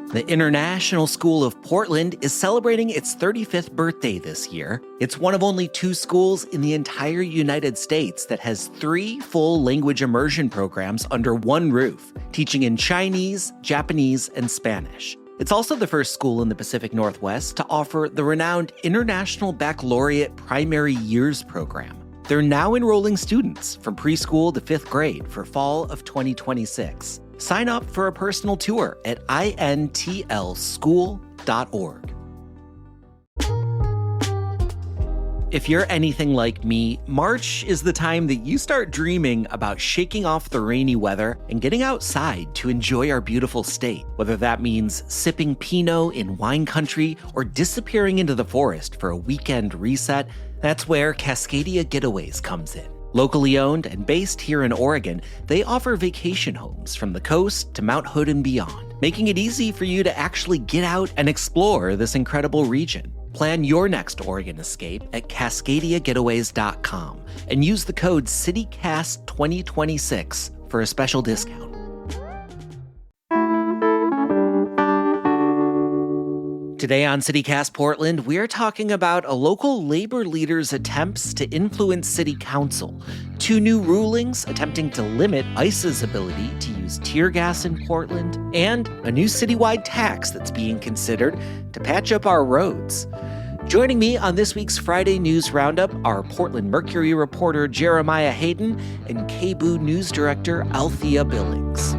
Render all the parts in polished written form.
The International School of Portland is celebrating its 35th birthday this year. It's one of only 2 schools in the entire United States that has 3 full language immersion programs under one roof, teaching in Chinese, Japanese, and Spanish. It's also the first school in the Pacific Northwest to offer the renowned International Baccalaureate Primary Years program. They're now enrolling students from preschool to 5th grade for fall of 2026. Sign up for a personal tour at intlschool.org. If you're anything like me, March is the time that you start dreaming about shaking off the rainy weather and getting outside to enjoy our beautiful state. Whether that means sipping Pinot in wine country or disappearing into the forest for a weekend reset, that's where Cascadia Getaways comes in. Locally owned and based here in Oregon, they offer vacation homes from the coast to Mount Hood and beyond, making it easy for you to actually get out and explore this incredible region. Plan your next Oregon escape at CascadiaGetaways.com and use the code CityCast2026 for a special discount. Today on CityCast Portland, we're talking about a local labor leader's attempts to influence city council, 2 new rulings attempting to limit ICE's ability to use tear gas in Portland, and a new citywide tax that's being considered to patch up our roads. Joining me on this week's Friday News Roundup are Portland Mercury reporter Jeremiah Hayden and KBOO News Director Althea Billings.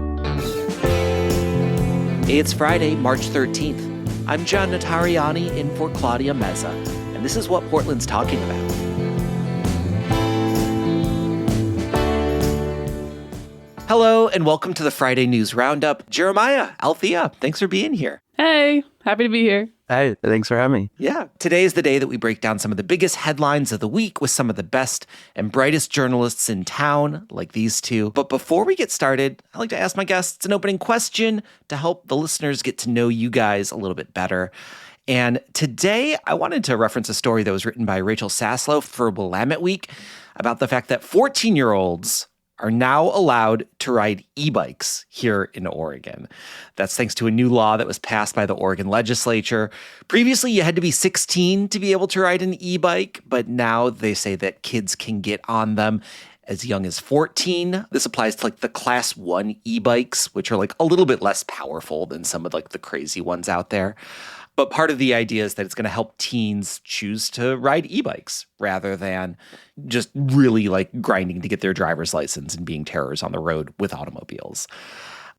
Hey, it's Friday, March 13th. I'm John Notarianni in for Claudia Meza, and this is what Portland's talking about. Hello, and welcome to the Friday News Roundup. Jeremiah, Althea, thanks for being here. Hey, happy to be here. Hey, thanks for having me. Yeah, today is the day that we break down some of the biggest headlines of the week with some of the best and brightest journalists in town, like these 2. But before we get started, I like to ask my guests an opening question to help the listeners get to know you guys a little bit better. And today, I wanted to reference a story that was written by Rachel Saslow for Willamette Week about the fact that 14-year-olds are now allowed to ride e-bikes here in Oregon. That's thanks to a new law that was passed by the Oregon legislature. Previously, you had to be 16 to be able to ride an e-bike, but now they say that kids can get on them as young as 14. This applies to like the Class 1 e-bikes, which are like a little bit less powerful than some of like the crazy ones out there. But part of the idea is that it's going to help teens choose to ride e-bikes rather than just really like grinding to get their driver's license and being terrors on the road with automobiles.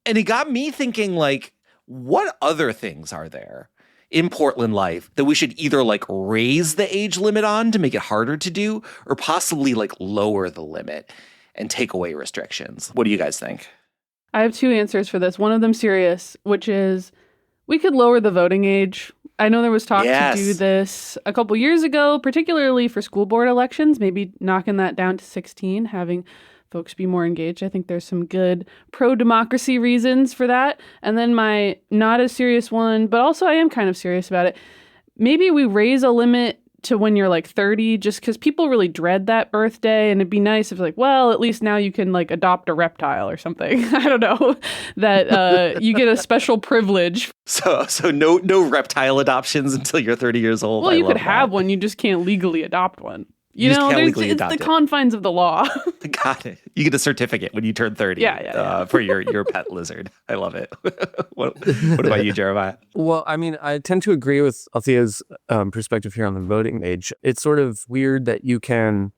And it got me thinking, like, what other things are there in Portland life that we should either like raise the age limit on to make it harder to do, or possibly like lower the limit and take away restrictions? What do you guys think? I have 2 answers for this. One of them serious, which is we could lower the voting age. I know there was talk to do this a couple years ago, particularly for school board elections, maybe knocking that down to 16, having folks be more engaged. I think there's some good pro-democracy reasons for that. And then my not as serious one, but also I am kind of serious about it. Maybe we raise a limit to when you're like 30, just because people really dread that birthday, and it'd be nice if like, well, at least now you can like adopt a reptile or something. I don't know, that you get a special privilege. So no reptile adoptions until you're 30 years old. Well, you could have one, you just can't legally adopt one. You know, it's the confines of the law. Got it. You get a certificate when you turn 30 for your pet lizard. I love it. What about you, Jeremiah? Well, I mean, I tend to agree with Althea's perspective here on the voting age. It's sort of weird that you can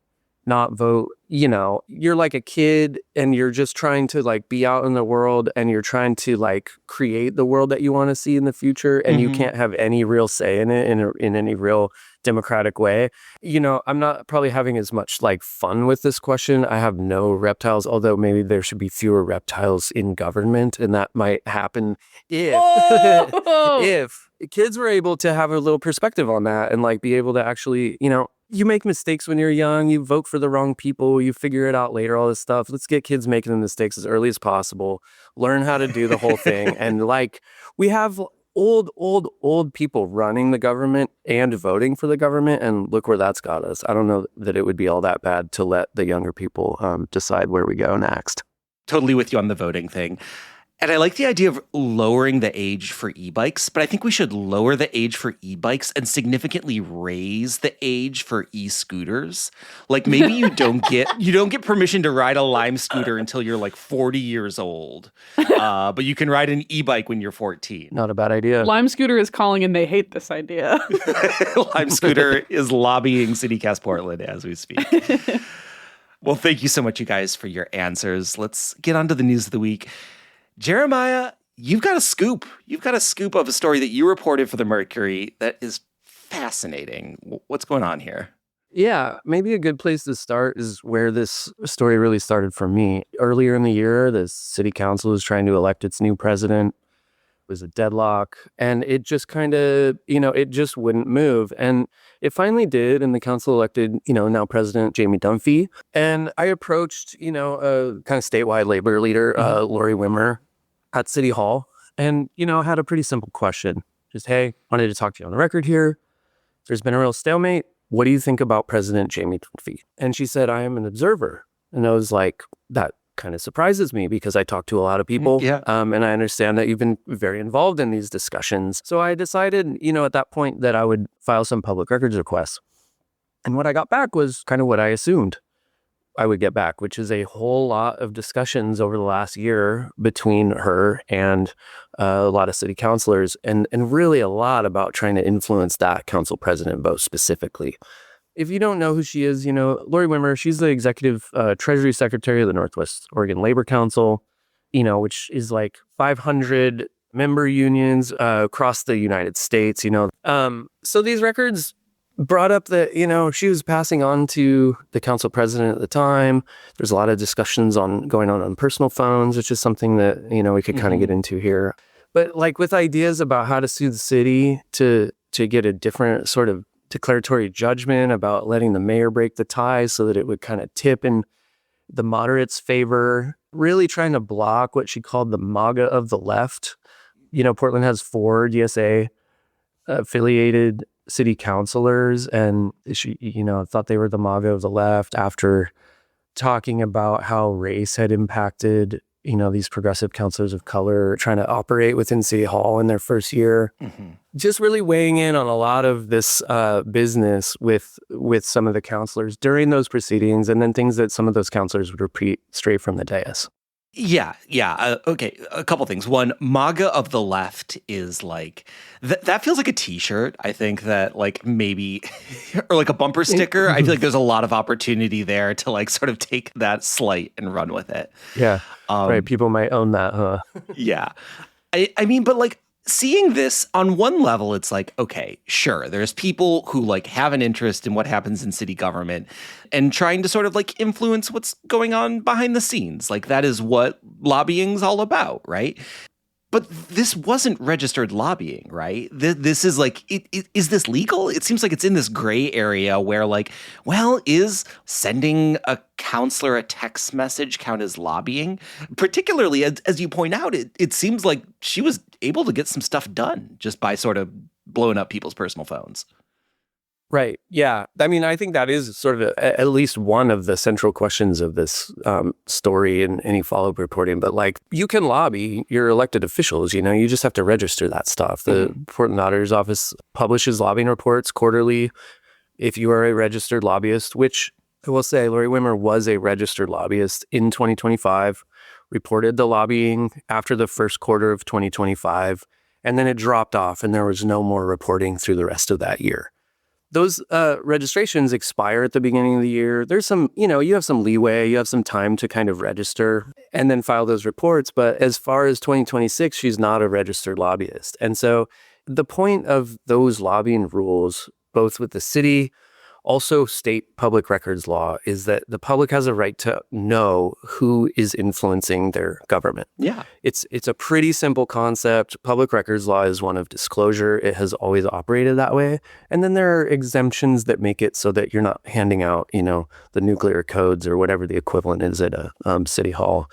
not vote. You know, you're like a kid and you're just trying to like be out in the world and you're trying to like create the world that you want to see in the future, and you can't have any real say in it in any real democratic way. You know, I'm not probably having as much like fun with this question. I have no reptiles, although maybe there should be fewer reptiles in government, and that might happen if if kids were able to have a little perspective on that and like be able to actually, you know, you make mistakes when you're young, you vote for the wrong people, you figure it out later, all this stuff. Let's get kids making the mistakes as early as possible, learn how to do the whole thing. And like, we have old people running the government and voting for the government, and look where that's got us. I don't know that it would be all that bad to let the younger people decide where we go next. Totally with you on the voting thing. And I like the idea of lowering the age for e-bikes, but I think we should lower the age for e-bikes and significantly raise the age for e-scooters. Like maybe you don't get permission to ride a Lime scooter until you're like 40 years old, but you can ride an e-bike when you're 14. Not a bad idea. Lime Scooter is calling and they hate this idea. Lime Scooter is lobbying CityCast Portland as we speak. Well, thank you so much, you guys, for your answers. Let's get on to the news of the week. Jeremiah, you've got a scoop. You've got a scoop of a story that you reported for the Mercury that is fascinating. What's going on here? Yeah, maybe a good place to start is where this story really started for me. Earlier in the year, the city council was trying to elect its new president. It was a deadlock, and it just kind of, it just wouldn't move. And it finally did, and the council elected, now President Jamie Dunphy. And I approached, a kind of statewide labor leader, Lori Wimmer, at City Hall, and, had a pretty simple question. Just, hey, wanted to talk to you on the record here. There's been a real stalemate. What do you think about President Jamie Dunphy? And she said, I am an observer. And I was like, that kind of surprises me because I talk to a lot of people. Yeah. And I understand that you've been very involved in these discussions. So I decided, at that point that I would file some public records requests. And what I got back was kind of what I assumed I would get back, which is a whole lot of discussions over the last year between her and a lot of city councilors, and really a lot about trying to influence that council president vote specifically. If you don't know who she is, Lori Wimmer, she's the executive treasury secretary of the Northwest Oregon Labor Council, which is like 500 member unions across the United States, So these records brought up that, she was passing on to the council president at the time. There's a lot of discussions going on personal phones, which is something that, we could kind of get into here. But like with ideas about how to sue the city to get a different sort of declaratory judgment about letting the mayor break the tie so that it would kind of tip in the moderates' favor, really trying to block what she called the MAGA of the left. Portland has 4 DSA affiliated city councilors, and she, thought they were the MAGA of the left after talking about how race had impacted, these progressive councilors of color trying to operate within City Hall in their first year. Mm-hmm. Just really weighing in on a lot of this business with some of the councilors during those proceedings, and then things that some of those councilors would repeat straight from the dais. Yeah. Okay, a couple things. One, MAGA of the left is like, that feels like a t-shirt. I think that like maybe, or like a bumper sticker. I feel like there's a lot of opportunity there to like sort of take that slight and run with it. Yeah, right. People might own that, huh? Yeah. I mean, but like, seeing this on one level, it's like, okay, sure, there's people who like have an interest in what happens in city government and trying to sort of like influence what's going on behind the scenes. Like that is what lobbying's all about, right? But this wasn't registered lobbying, right? This is like, is this legal? It seems like it's in this gray area where like, well, is sending a counselor a text message count as lobbying? Particularly, as you point out, it seems like she was able to get some stuff done just by sort of blowing up people's personal phones. Right. Yeah. I mean, I think that is sort of at least one of the central questions of this story and any follow-up reporting. But like, you can lobby your elected officials, you just have to register that stuff. The Portland Auditor's Office publishes lobbying reports quarterly. If you are a registered lobbyist, which I will say, Lori Wimmer was a registered lobbyist in 2025, reported the lobbying after the first quarter of 2025, and then it dropped off and there was no more reporting through the rest of that year. Those registrations expire at the beginning of the year. There's some, you have some leeway, you have some time to kind of register and then file those reports. But as far as 2026, she's not a registered lobbyist. And so the point of those lobbying rules, both with the city, also state public records law, is that the public has a right to know who is influencing their government. Yeah. It's a pretty simple concept. Public records law is one of disclosure. It has always operated that way. And then there are exemptions that make it so that you're not handing out, the nuclear codes or whatever the equivalent is at a city hall,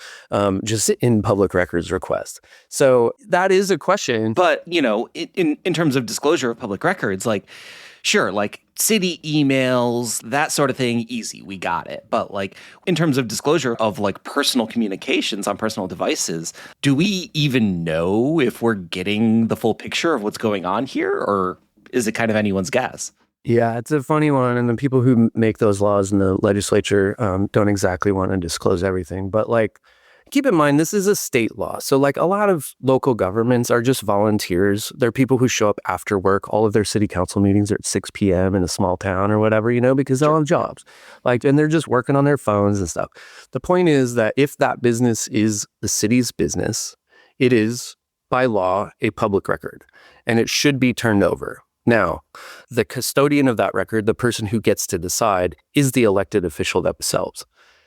just in public records request. So that is a question. But, in terms of disclosure of public records, like, Sure, like city emails, that sort of thing, easy, we got it. But like in terms of disclosure of like personal communications on personal devices, do we even know if we're getting the full picture of what's going on here, or is it kind of anyone's guess? Yeah, it's a funny one. And the people who make those laws in the legislature don't exactly want to disclose everything. But like, keep in mind, this is a state law. So like a lot of local governments are just volunteers. They're people who show up after work. All of their city council meetings are at 6 p.m. in a small town or whatever, because they all have jobs. Like, and they're just working on their phones and stuff. The point is that if that business is the city's business, it is by law a public record and it should be turned over. Now, the custodian of that record, the person who gets to decide, is the elected official themselves.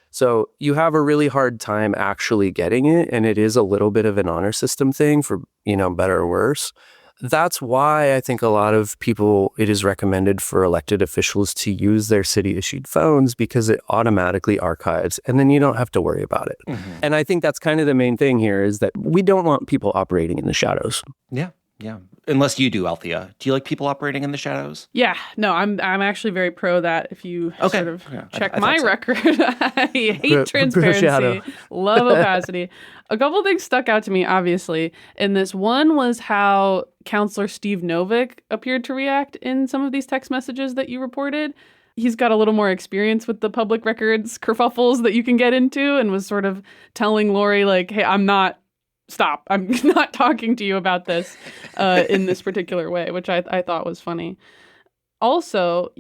So you have a really hard time actually getting it, and it is a little bit of an honor system thing for, better or worse. That's why I think a lot of people, it is recommended for elected officials to use their city-issued phones because it automatically archives, and then you don't have to worry about it. Mm-hmm. And I think that's kind of the main thing here is that we don't want people operating in the shadows. Yeah. Yeah. Unless you do, Althea. Do you like people operating in the shadows? Yeah. No, I'm actually very pro that. If you sort of check my record, I hate transparency, love opacity. A couple things stuck out to me, obviously. And this one was how Counselor Steve Novick appeared to react in some of these text messages that you reported. He's got a little more experience with the public records kerfuffles that you can get into and was sort of telling Lori, like, hey, I'm not talking to you about this in this particular way, which I thought was funny. Also,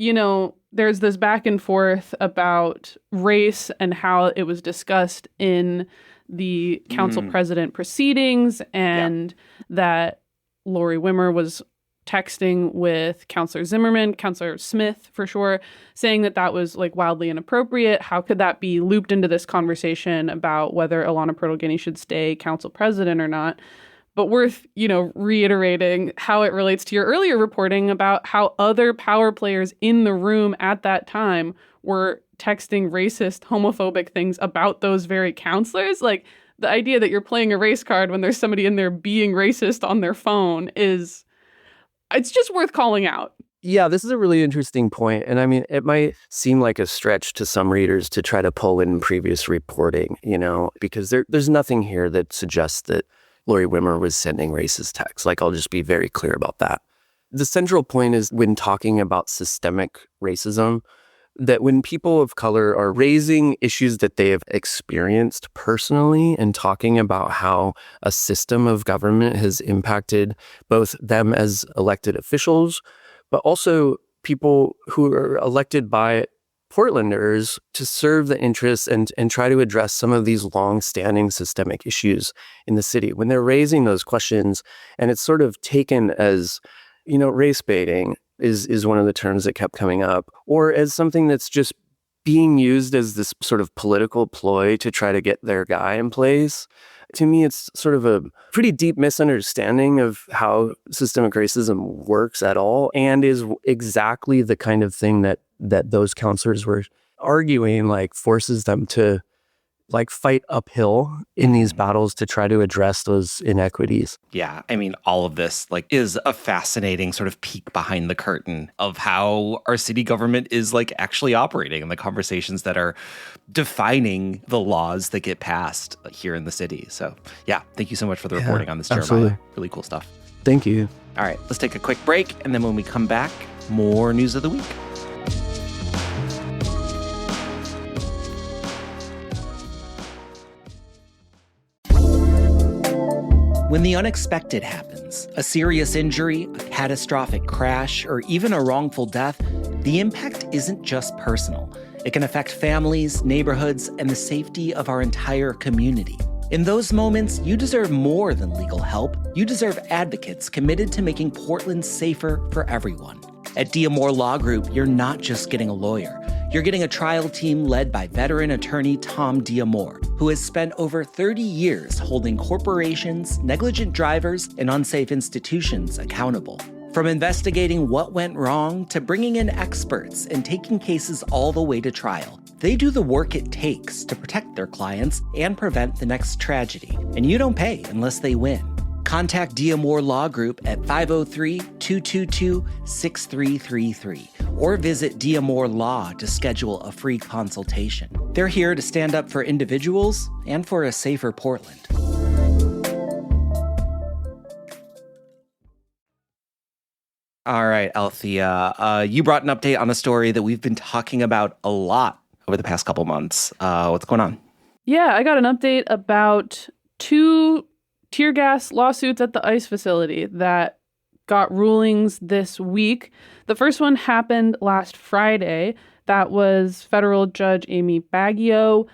there's this back and forth about race and how it was discussed in the council president proceedings and that Lori Wimmer was texting with Counselor Zimmerman, Counselor Smith for sure, saying that was like wildly inappropriate. How could that be looped into this conversation about whether Ilana Protogini should stay council president or not? But worth, reiterating how it relates to your earlier reporting about how other power players in the room at that time were texting racist, homophobic things about those very counselors. Like the idea that you're playing a race card when there's somebody in there being racist on their phone it's just worth calling out. Yeah, this is a really interesting point. And I mean, it might seem like a stretch to some readers to try to pull in previous reporting, because there's nothing here that suggests that Lori Wimmer was sending racist texts. Like, I'll just be very clear about that. The central point is when talking about systemic racism, that when people of color are raising issues that they have experienced personally and talking about how a system of government has impacted both them as elected officials, but also people who are elected by Portlanders to serve the interests and try to address some of these long-standing systemic issues in the city. When they're raising those questions, and it's sort of taken as, race baiting, is one of the terms that kept coming up, or as something that's just being used as this sort of political ploy to try to get their guy in place. To me, it's sort of a pretty deep misunderstanding of how systemic racism works at all, and is exactly the kind of thing that those counselors were arguing, like forces them to like fight uphill in these battles to try to address those inequities. Yeah, I mean, all of this is a fascinating sort of peek behind the curtain of how our city government is actually operating and the conversations that are defining the laws that get passed here in the city. So yeah, thank you so much for the reporting on this, Jeremiah. Absolutely. Really cool stuff. Thank you. All right, let's take a quick break. And then when we come back, more news of the week. When the unexpected happens, a serious injury, a catastrophic crash, or even a wrongful death, the impact isn't just personal. It can affect families, neighborhoods, and the safety of our entire community. In those moments, you deserve more than legal help. You deserve advocates committed to making Portland safer for everyone. At Diamore Law Group, you're not just getting a lawyer. You're getting a trial team led by veteran attorney Tom Diamore, who has spent over 30 years holding corporations, negligent drivers, and unsafe institutions accountable. From investigating what went wrong to bringing in experts and taking cases all the way to trial, they do the work it takes to protect their clients and prevent the next tragedy. And you don't pay unless they win. Contact Diamore Law Group at 503-222-6333 or visit Diamore Law to schedule a free consultation. They're here to stand up for individuals and for a safer Portland. All right, Althea, you brought an update on a story that we've been talking about a lot over the past couple months. What's going on? Yeah, I got an update about 2 tear gas lawsuits at the ICE facility that got rulings this week. The first one happened last Friday. That was federal judge Amy Baggio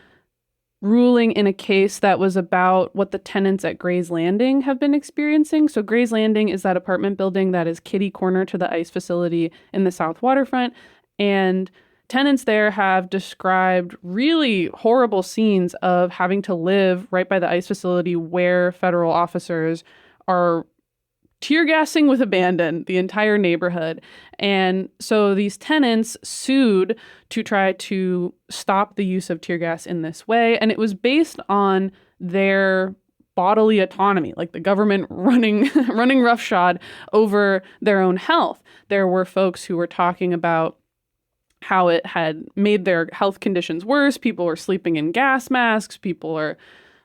ruling in a case that was about what the tenants at Gray's Landing have been experiencing. So Gray's Landing is that apartment building that is kitty corner to the ICE facility in the South Waterfront. And tenants there have described really horrible scenes of having to live right by the ICE facility where federal officers are tear gassing with abandon the entire neighborhood. And so these tenants sued to try to stop the use of tear gas in this way. And it was based on their bodily autonomy, like the government running roughshod over their own health. There were folks who were talking about how it had made their health conditions worse. People were sleeping in gas masks. People are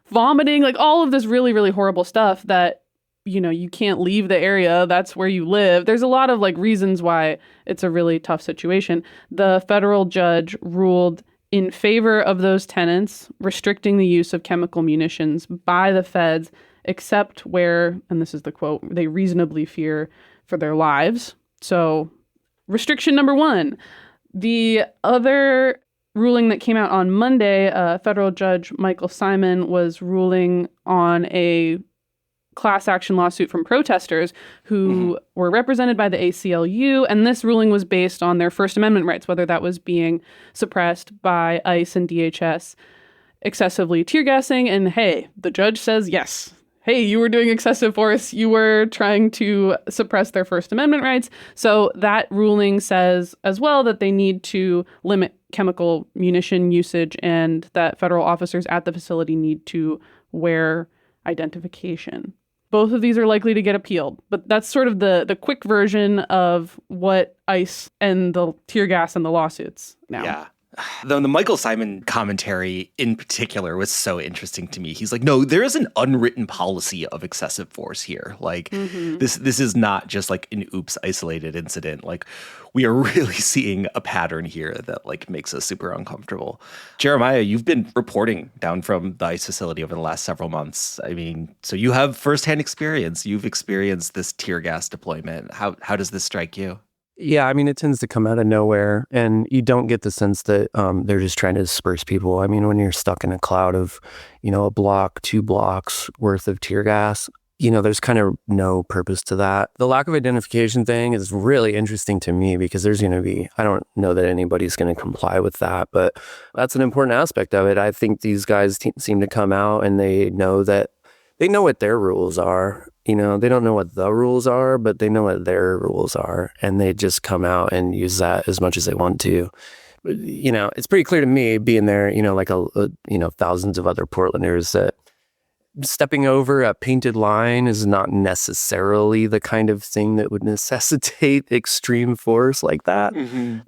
vomiting, like all of this really, really horrible stuff that, you know, you can't leave the area. That's where you live. There's a lot of like reasons why it's a really tough situation. The federal judge ruled in favor of those tenants, restricting the use of chemical munitions by the feds, except where, and this is the quote, they reasonably fear for their lives. So restriction number 1. The other ruling that came out on Monday, federal judge Michael Simon was ruling on a class action lawsuit from protesters who were represented by the ACLU. And this ruling was based on their First Amendment rights, whether that was being suppressed by ICE and DHS, excessively tear gassing. And hey, the judge says yes. Hey, you were doing excessive force. You were trying to suppress their First Amendment rights. So that ruling says as well that they need to limit chemical munition usage and that federal officers at the facility need to wear identification. Both of these are likely to get appealed, but that's sort of the quick version of what ICE and the tear gas and the lawsuits now. Yeah. Though the Michael Simon commentary in particular was so interesting to me. He's like, no, there is an unwritten policy of excessive force here. Like this is not just like an oops isolated incident. Like we are really seeing a pattern here that like makes us super uncomfortable. Jeremiah, you've been reporting down from the ICE facility over the last several months. I mean, so you have firsthand experience. You've experienced this tear gas deployment. How does this strike you? Yeah, I mean, it tends to come out of nowhere, and you don't get the sense that they're just trying to disperse people. I mean, when you're stuck in a cloud of, you know, a block, 2 blocks worth of tear gas, you know, there's kind of no purpose to that. The lack of identification thing is really interesting to me because there's going to be, I don't know that anybody's going to comply with that, but that's an important aspect of it. I think these guys seem to come out and they know what their rules are. You know, they don't know what the rules are, but they know what their rules are. And they just come out and use that as much as they want to. You know, it's pretty clear to me being there, you know, like thousands of other Portlanders that stepping over a painted line is not necessarily the kind of thing that would necessitate extreme force like that.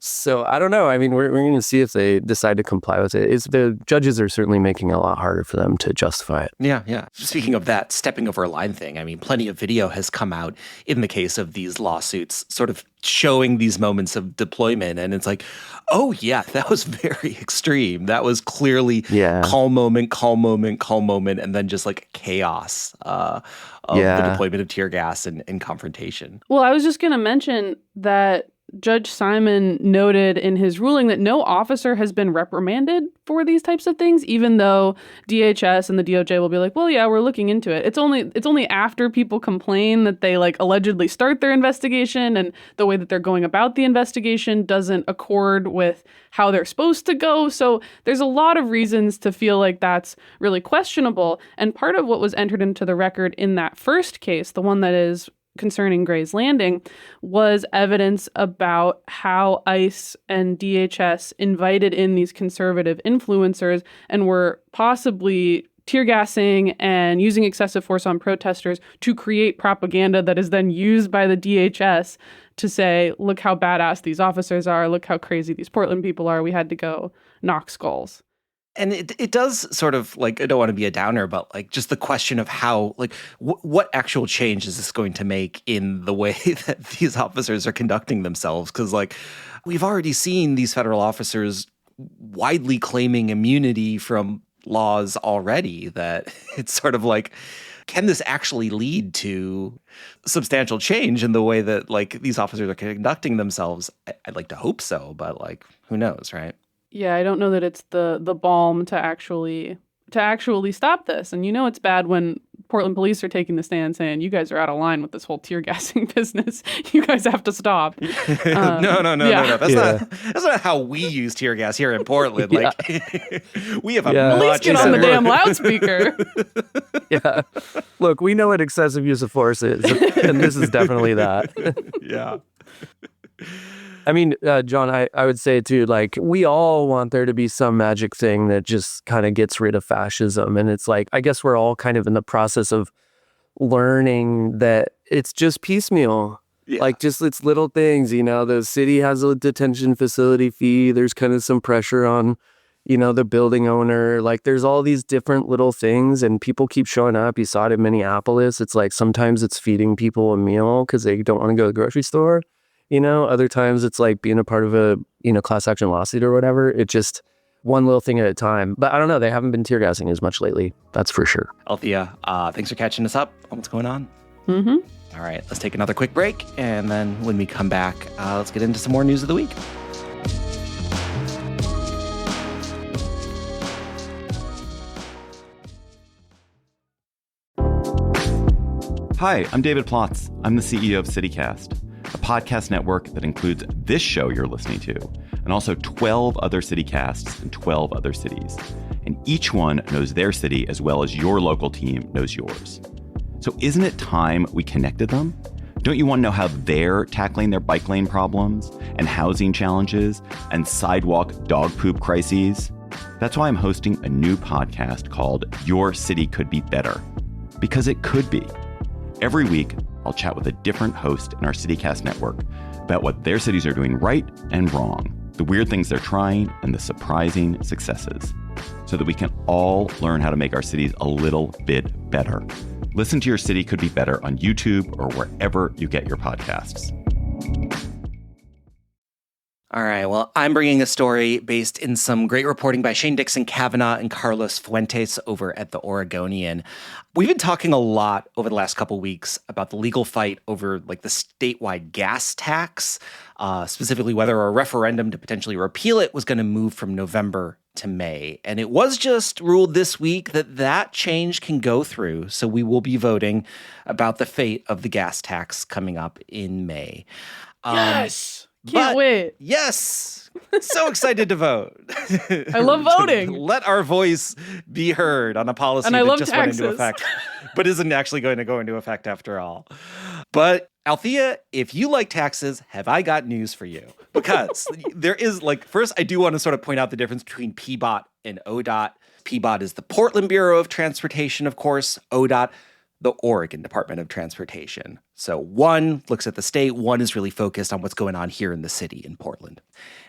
So I don't know. I mean, we're going to see if they decide to comply with it. The judges are certainly making it a lot harder for them to justify it. Yeah. Speaking of that stepping over a line thing, I mean, plenty of video has come out in the case of these lawsuits, sort of showing these moments of deployment. And it's like, oh, yeah, that was very extreme. That was clearly calm moment, and then just like chaos of the deployment of tear gas and confrontation. Well, I was just going to mention that Judge Simon noted in his ruling that no officer has been reprimanded for these types of things, even though DHS and the DOJ will be like, well, yeah, we're looking into it. It's only after people complain that they like allegedly start their investigation, and the way that they're going about the investigation doesn't accord with how they're supposed to go. So there's a lot of reasons to feel like that's really questionable. And part of what was entered into the record in that first case, the one that is concerning Gray's Landing, was evidence about how ICE and DHS invited in these conservative influencers and were possibly tear gassing and using excessive force on protesters to create propaganda that is then used by the DHS to say, look how badass these officers are, look how crazy these Portland people are, we had to go knock skulls. And it does sort of, like, I don't want to be a downer, but like just the question of how, like, what actual change is this going to make in the way that these officers are conducting themselves? Because, like, we've already seen these federal officers widely claiming immunity from laws already, that it's sort of like, can this actually lead to substantial change in the way that, like, these officers are conducting themselves? I'd like to hope so, but, like, who knows, right? Yeah, I don't know that it's the balm to actually stop this. And it's bad when Portland police are taking the stand saying, you guys are out of line with this whole tear gassing business. You guys have to stop. No. That's not how we use tear gas here in Portland. Like, we have a at least get on the damn loudspeaker. Yeah. Look, we know what excessive use of force is, and this is definitely that. Yeah. I mean, John, I would say too, like, we all want there to be some magic thing that just kind of gets rid of fascism. And it's like, I guess we're all kind of in the process of learning that it's just piecemeal. Yeah. Like, just it's little things, the city has a detention facility fee. There's kind of some pressure on, the building owner. Like, there's all these different little things, and people keep showing up. You saw it in Minneapolis. It's like, sometimes it's feeding people a meal because they don't want to go to the grocery store. Other times it's like being a part of a, class action lawsuit or whatever. It's just one little thing at a time. But I don't know. They haven't been tear gassing as much lately. That's for sure. Althea, thanks for catching us up on what's going on. Mm-hmm. All right, let's take another quick break. And then when we come back, let's get into some more news of the week. Hi, I'm David Plotz. I'm the CEO of CityCast, a podcast network that includes this show you're listening to, and also 12 other CityCasts in 12 other cities. And each one knows their city as well as your local team knows yours. So isn't it time we connected them? Don't you want to know how they're tackling their bike lane problems and housing challenges and sidewalk dog poop crises? That's why I'm hosting a new podcast called Your City Could Be Better. Because it could be. Every week, I'll chat with a different host in our CityCast network about what their cities are doing right and wrong, the weird things they're trying, and the surprising successes, so that we can all learn how to make our cities a little bit better. Listen to Your City Could Be Better on YouTube or wherever you get your podcasts. All right, well, I'm bringing a story based in some great reporting by Shane Dixon Kavanaugh and Carlos Fuentes over at The Oregonian. We've been talking a lot over the last couple weeks about the legal fight over, like, the statewide gas tax, specifically whether a referendum to potentially repeal it was going to move from November to May. And it was just ruled this week that change can go through. So we will be voting about the fate of the gas tax coming up in May. Yes! Can't wait. Yes. So excited to vote. I love voting. Let our voice be heard on a policy that just went into effect, but isn't actually going to go into effect after all. But Althea, if you like taxes, have I got news for you? Because there is, like, first, I do want to sort of point out the difference between PBOT and ODOT. PBOT is the Portland Bureau of Transportation, of course. ODOT, the Oregon Department of Transportation. So one looks at the state, one is really focused on what's going on here in the city in Portland.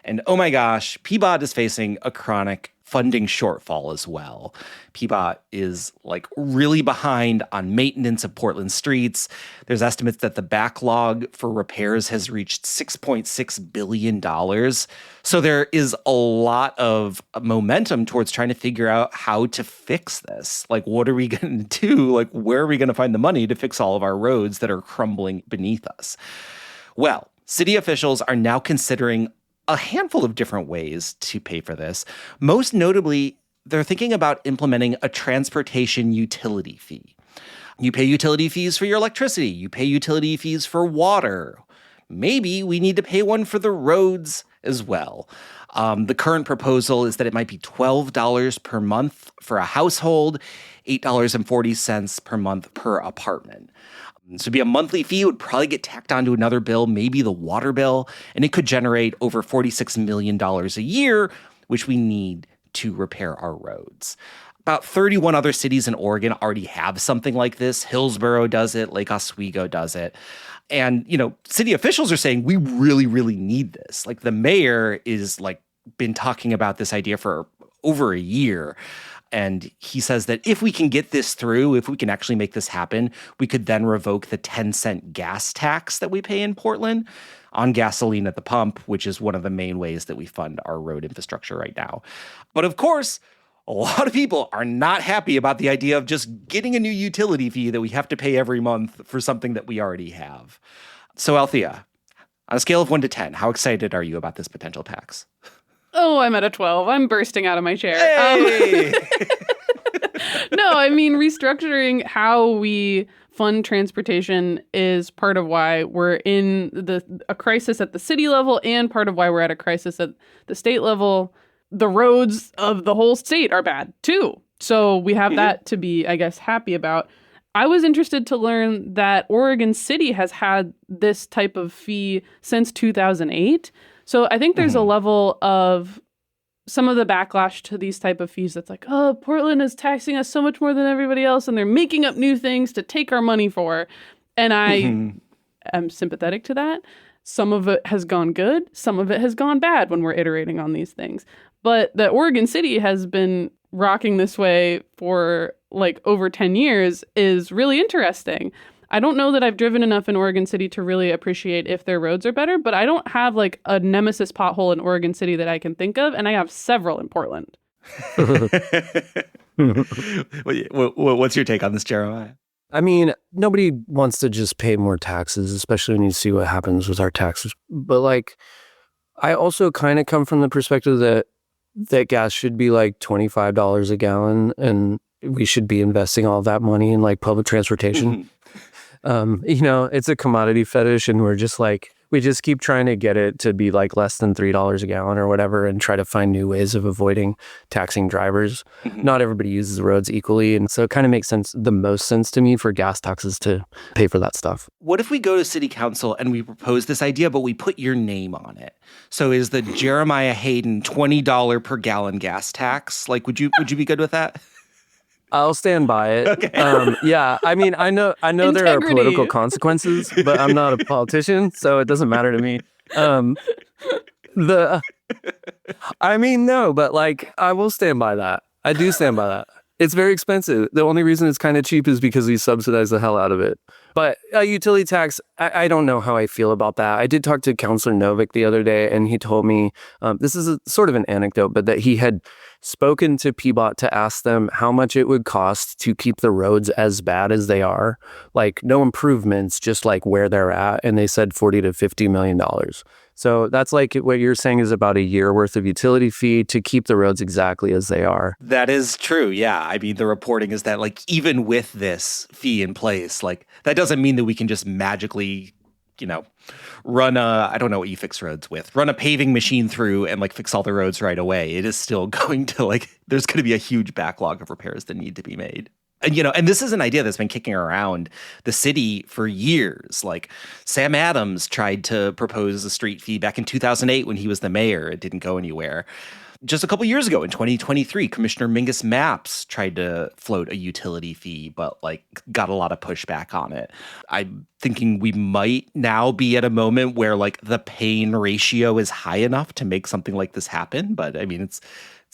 And oh my gosh, PBOT is facing a chronic funding shortfall as well. PBOT is, like, really behind on maintenance of Portland streets. There's estimates that the backlog for repairs has reached $6.6 billion. So there is a lot of momentum towards trying to figure out how to fix this. Like, what are we going to do? Like, where are we going to find the money to fix all of our roads that are crumbling beneath us? Well, city officials are now considering a handful of different ways to pay for this. Most notably, they're thinking about implementing a transportation utility fee. You pay utility fees for your electricity. You pay utility fees for water. Maybe we need to pay one for the roads as well. The current proposal is that it might be $12 per month for a household, $8.40 per month per apartment. So it'd be a monthly fee. It would probably get tacked onto another bill, maybe the water bill, and it could generate over $46 million a year, which we need to repair our roads. About 31 other cities in Oregon already have something like this. Hillsborough does it. Lake Oswego does it. And, city officials are saying we really, really need this. Like the mayor is been talking about this idea for over a year. And he says that if we can get this through, if we can actually make this happen, we could then revoke the 10-cent gas tax that we pay in Portland on gasoline at the pump, which is one of the main ways that we fund our road infrastructure right now. But of course, a lot of people are not happy about the idea of just getting a new utility fee that we have to pay every month for something that we already have. So, Althea, on a scale of 1 to 10, how excited are you about this potential tax? Oh, I'm at a 12. I'm bursting out of my chair. Hey! No, I mean, restructuring how we fund transportation is part of why we're in a crisis at the city level and part of why we're at a crisis at the state level. The roads of the whole state are bad, too. So we have that to be, I guess, happy about. I was interested to learn that Oregon City has had this type of fee since 2008. So I think there's a level of some of the backlash to these type of fees that's like, oh, Portland is taxing us so much more than everybody else, and they're making up new things to take our money for. And I am sympathetic to that. Some of it has gone good. Some of it has gone bad when we're iterating on these things. But that Oregon City has been rocking this way for over 10 years is really interesting. I don't know that I've driven enough in Oregon City to really appreciate if their roads are better, but I don't have a nemesis pothole in Oregon City that I can think of, and I have several in Portland. What's your take on this, Jeremiah? I mean, nobody wants to just pay more taxes, especially when you see what happens with our taxes. But I also kind of come from the perspective that gas should be $25 a gallon, and we should be investing all that money in public transportation. It's a commodity fetish, and we're just we just keep trying to get it to be less than $3 a gallon or whatever, and try to find new ways of avoiding taxing drivers. Not everybody uses the roads equally, and so it kind of makes the most sense to me for gas taxes to pay for that stuff. What if we go to city council and we propose this idea, but we put your name on it? So is the Jeremiah Hayden $20 per gallon gas tax? Would you be good with that? I'll stand by it. Okay. Yeah, I mean, I know there are political consequences, but I'm not a politician, so it doesn't matter to me. No, but I will stand by that. I do stand by that. It's very expensive. The only reason it's kind of cheap is because we subsidize the hell out of it. But a utility tax, I don't know how I feel about that. I did talk to Councilor Novick the other day, and he told me, this is sort of an anecdote, but that he had spoken to PBOT to ask them how much it would cost to keep the roads as bad as they are. No improvements, just where they're at. And they said $40 to $50 million. So that's what you're saying is about a year worth of utility fee to keep the roads exactly as they are. That is true. Yeah. I mean, the reporting is that even with this fee in place, that doesn't mean that we can just magically, run I don't know what you fix roads with, run a paving machine through and fix all the roads right away. It is still going to there's going to be a huge backlog of repairs that need to be made. And, and this is an idea that's been kicking around the city for years. Sam Adams tried to propose a street fee back in 2008 when he was the mayor. It didn't go anywhere. Just a couple years ago in 2023, Commissioner Mingus Mapps tried to float a utility fee, but got a lot of pushback on it. I'm thinking we might now be at a moment where the pain ratio is high enough to make something like this happen. But I mean, it's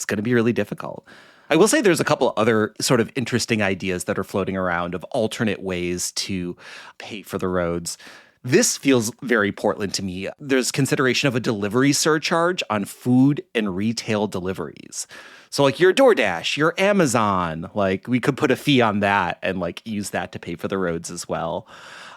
going to be really difficult. I will say there's a couple other sort of interesting ideas that are floating around of alternate ways to pay for the roads. This feels very Portland to me. There's consideration of a delivery surcharge on food and retail deliveries. So your DoorDash, your Amazon, we could put a fee on that and use that to pay for the roads as well.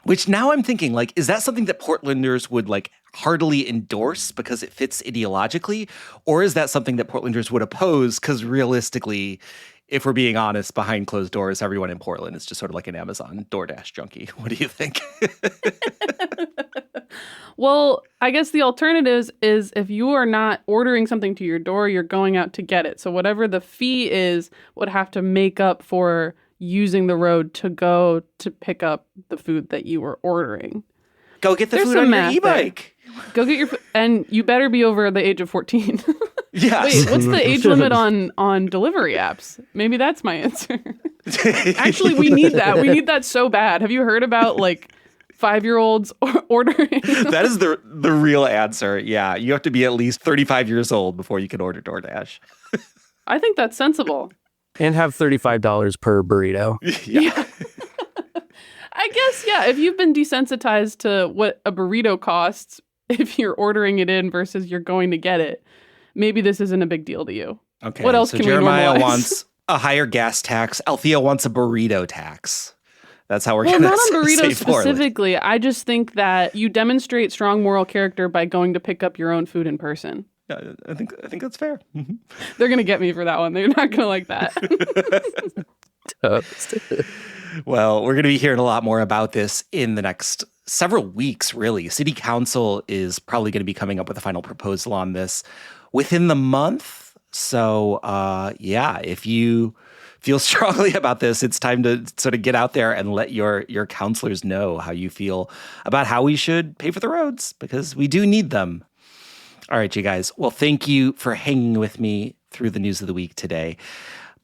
Which now I'm thinking, is that something that Portlanders would heartily endorse because it fits ideologically? Or is that something that Portlanders would oppose because realistically, if we're being honest, behind closed doors, everyone in Portland is just sort of an Amazon DoorDash junkie. What do you think? Well, I guess the alternatives is if you are not ordering something to your door, you're going out to get it. So whatever the fee is would have to make up for using the road to go to pick up the food that you were ordering. Go get the food on your e-bike. Go get your and you better be over the age of 14. Yes. Wait, what's the age limit on delivery apps? Maybe that's my answer. Actually, we need that. We need that so bad. Have you heard about like 5-year-olds ordering? That is the real answer. Yeah, you have to be at least 35 years old before you can order DoorDash. I think that's sensible. And have $35 per burrito. Yeah. I guess, yeah, if you've been desensitized to what a burrito costs, if you're ordering it in versus you're going to get it, maybe this isn't a big deal to you. Okay. What else so can Jeremiah we normalize? wants a higher gas tax. Althea wants a burrito tax. That's how we're Well, going not on to say burritos specifically. I just think that you demonstrate strong moral character by going to pick up your own food in person. Yeah, I think that's fair. Mm-hmm. They're going to get me for that one. They're not going to like that. Well, we're going to be hearing a lot more about this in the next several weeks, really. City Council is probably going to be coming up with a final proposal on this within the month. So, yeah, if you feel strongly about this, it's time to sort of get out there and let your counselors know how you feel about how we should pay for the roads, because we do need them. All right, you guys. Well, thank you for hanging with me through the news of the week today.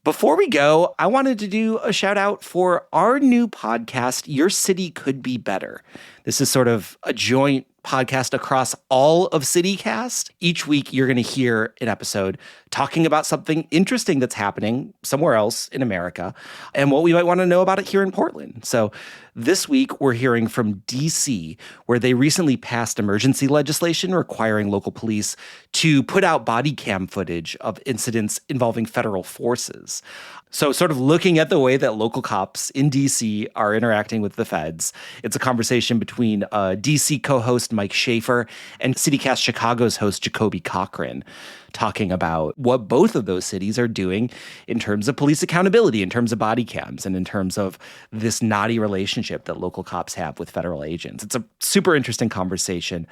Before we go, I wanted to do a shout out for our new podcast, Your City Could Be Better. This is sort of a joint podcast across all of CityCast. Each week, you're going to hear an episode talking about something interesting that's happening somewhere else in America and what we might want to know about it here in Portland. So this week, we're hearing from DC, where they recently passed emergency legislation requiring local police to put out body cam footage of incidents involving federal forces. So sort of looking at the way that local cops in DC are interacting with the feds. It's a conversation between DC co-host Mike Schaefer and CityCast Chicago's host Jacoby Cochran, talking about what both of those cities are doing in terms of police accountability, in terms of body cams, and in terms of this knotty relationship that local cops have with federal agents. It's a super interesting conversation.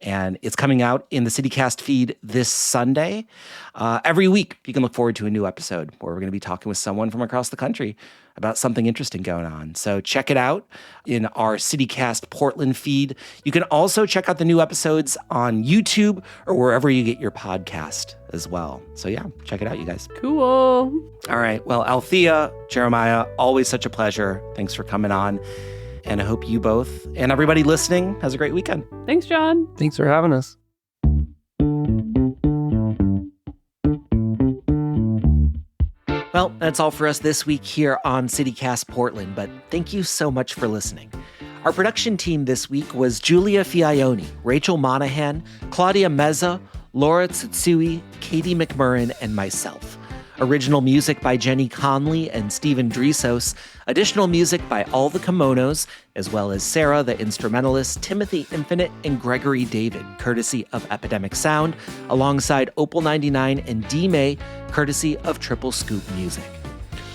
And it's coming out in the CityCast feed this Sunday. Every week, you can look forward to a new episode where we're going to be talking with someone from across the country about something interesting going on. So check it out in our CityCast Portland feed. You can also check out the new episodes on YouTube or wherever you get your podcast as well. So yeah, check it out, you guys. Cool. All right. Well, Althea, Jeremiah, always such a pleasure. Thanks for coming on. And I hope you both and everybody listening has a great weekend. Thanks, John. Thanks for having us. Well, that's all for us this week here on CityCast Portland, but thank you so much for listening. Our production team this week was Julia Fiaioni, Rachel Monahan, Claudia Meza, Laura Tsutsui, Katie McMurrin, and myself. Original music by Jenny Conley and Stephen Drisos. Additional music by All the Kimonos, as well as Sarah the Instrumentalist, Timothy Infinite, and Gregory David, courtesy of Epidemic Sound, alongside Opal 99 and D-May, courtesy of Triple Scoop Music.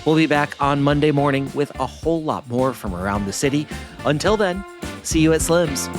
We'll be back on Monday morning with a whole lot more from around the city. Until then, see you at Slim's.